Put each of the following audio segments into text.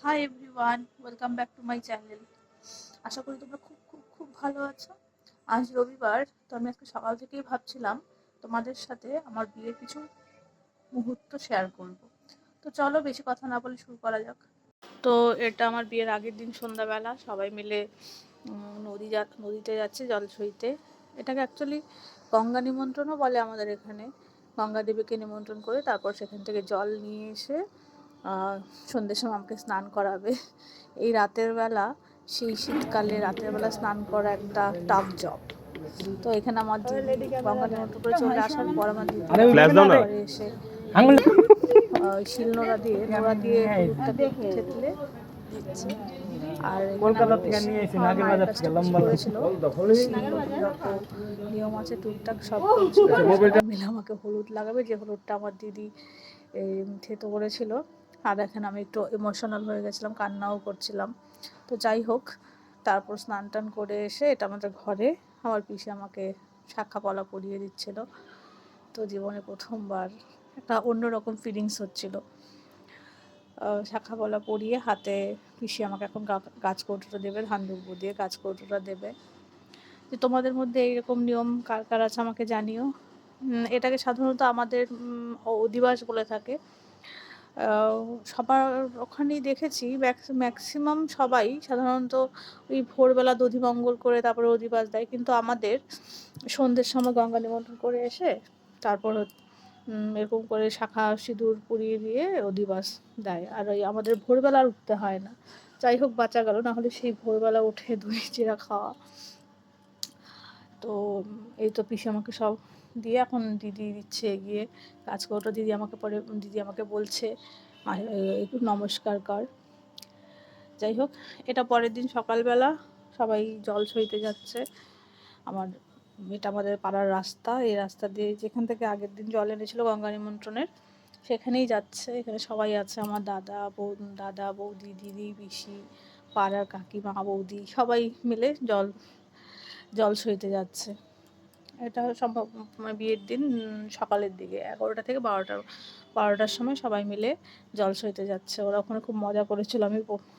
High everyone, welcome back to my channel. আশা করি তোমরা খুব খুব খুব ভালো আছো। আজ রবিবার, তো আমি আজকে সকাল থেকেই ভাবছিলাম তোমাদের সাথে আমার বিয়ের কিছু মুহূর্ত শেয়ার করব। তো চলো বেশি কথা না বলে শুরু করা যাক। তো এটা আমার বিয়ের আগের দিন সন্ধ্যাবেলা, সবাই মিলে নদীতে যাচ্ছে জল সইতে। এটাকে অ্যাকচুয়ালি গঙ্গা নিমন্ত্রণও বলে আমাদের এখানে। গঙ্গা দেবীকে নিমন্ত্রণ করে তারপর সেখান থেকে জল নিয়ে এসে সন্ধ্যের সময় আমাকে স্নান করাবে। এই রাতের বেলা, সেই শীতকালে রাতের বেলা স্নান করা একটা টাফ জব। তো এখানে আমার দিদি গঙ্গা নিমন্ত্রণ করে চলে আসার পর আমার দিদি ঘরে এসে শিলনোড়া দিয়ে হলুদটাকে থেতলে দিচ্ছে। আর করেছিল যত নিয়ম আছে টুকটাক সব মিলে আমাকে হলুদ লাগাবে, যে হলুদটা আমার দিদি থেতো করেছিল। আর এখানে আমি একটু ইমোশনাল হয়ে গেছিলাম, কান্নাও করছিলাম। তো যাই হোক, তারপর স্নান টান করে এসে এটা আমাদের ঘরে আমার পিসি আমাকে শাঁখা পলা পরিয়ে দিচ্ছিল। তো জীবনে প্রথমবার একটা অন্যরকম ফিলিংস হচ্ছিল। শাঁখা পলা পরিয়ে হাতে পিসি আমাকে এখন গাছ কৌটোটা দেবে, ধান দুব্বো দিয়ে গাছ কৌটোটা দেবে। যে তোমাদের মধ্যে এইরকম নিয়ম কার কার আছে আমাকে জানিও। এটাকে সাধারণত আমাদের অধিবাস বলে থাকে। সবার ওখানেই দেখেছি ম্যাক্সিমাম সবাই সাধারণত ওই ভোরবেলা দধিমঙ্গল করে তারপরে অধিবাস দেয়, কিন্তু আমাদের সন্ধ্যের সময় গঙ্গা নিমন্ত্রণ করে এসে তারপর এরকম করে শাখা সিঁদুর পুড়িয়ে দিয়ে অধিবাস দেয়। আর ওই আমাদের ভোরবেলা আর উঠতে হয় না। যাই হোক, বাঁচা গেল, নাহলে সেই ভোরবেলা উঠে দই চিড়া খাওয়া। তো এই তো পিসি আমাকে সব দিয়ে এখন দিদি দিচ্ছে এগিয়ে কাজ করতো। দিদি আমাকে বলছে একটু নমস্কার কর। যাই হোক, এটা পরের দিন সকালবেলা সবাই জল সইতে যাচ্ছে। এটা আমাদের পাড়ার রাস্তা, এই রাস্তা দিয়ে যেখান থেকে আগের দিন জল এনেছিল গঙ্গা নিমন্ত্রণের, সেখানেই যাচ্ছে। এখানে সবাই আছে, আমার দাদা বৌদি, দিদি, পিসি, পাড়ার কাকিমা, বৌদি, সবাই মিলে জল সইতে যাচ্ছে। এটা সম্ভব বিয়ের দিন সকালের দিকে 11টা থেকে 12টার সময় সবাই মিলে জল সইতে যাচ্ছে। ওরা ওখানে খুব মজা করেছিল।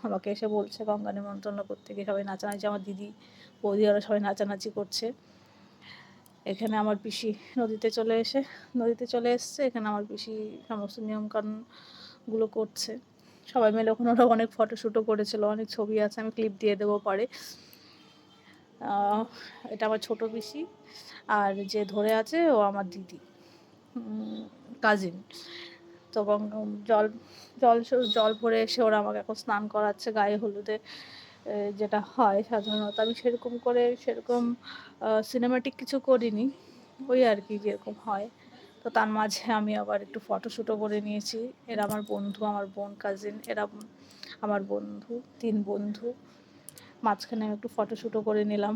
আমাকে এসে বলছে গঙ্গা নিমন্ত্রণ করতে গিয়ে সবাই নাচানাচি, আমার দিদি বৌদি ওরা সবাই নাচানাচি করছে। এখানে আমার পিসি নদীতে চলে এসছে। এখানে আমার পিসি সমস্ত নিয়মকানুনগুলো করছে। সবাই মিলে ওখানে ওরা অনেক ফটোশ্যুটও করেছিল, অনেক ছবি আছে, আমি ক্লিপ দিয়ে দেবো পরে। এটা আমার ছোট পিসি, আর যে ধরে আছে ও আমার দিদি, কাজিন। তো জল জল জল ভরে এসে ওরা আমাকে এখন স্নান করাচ্ছে গায়ে হলুদে। যেটা হয় সাধারণত, আমি সেরকম সিনেমাটিক কিছু করিনি, ওই আর কি যেরকম হয়। তো তার মাঝে আমি আবার একটু ফটোশ্যুটও করে নিয়েছি। এরা আমার বন্ধু, আমার বোন, কাজিন, এরা আমার বন্ধু, 3 বন্ধু। মাঝখানে আমি একটু ফটোশ্যুটও করে নিলাম।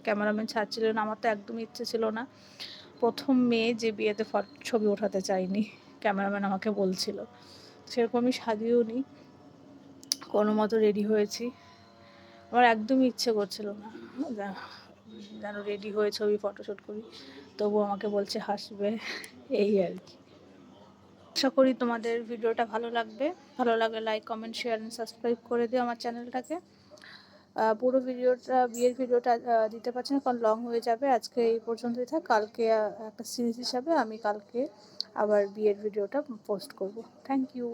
ক্যামেরাম্যান ছাড়ছিলেন, আমার তো একদমই ইচ্ছে ছিল না। প্রথম মেয়ে যে বিয়েতে ছবি ওঠাতে চাইনি, ক্যামেরাম্যান আমাকে বলছিল। সেরকম আমি সাজিয়েও নি, কোনো মতো রেডি হয়েছি। আমার একদমই ইচ্ছে করছিল না যেন রেডি হয়ে ছবি ফটোশ্যুট করি, তবু আমাকে বলছে হাসবে, এই আর কি। আশা করি তোমাদের ভিডিওটা ভালো লাগলে like, comment, share and subscribe করে দিও আমার চ্যানেলটাকে। পুরো বিয়ের ভিডিওটা দিতে পারছি না, কারণ লং হয়ে যাবে। আজকে এই পর্যন্তই থাক। কালকে একটা সিরিজ হিসাবে আমি কালকে আবার বিয়ের ভিডিওটা পোস্ট করব। Thank you.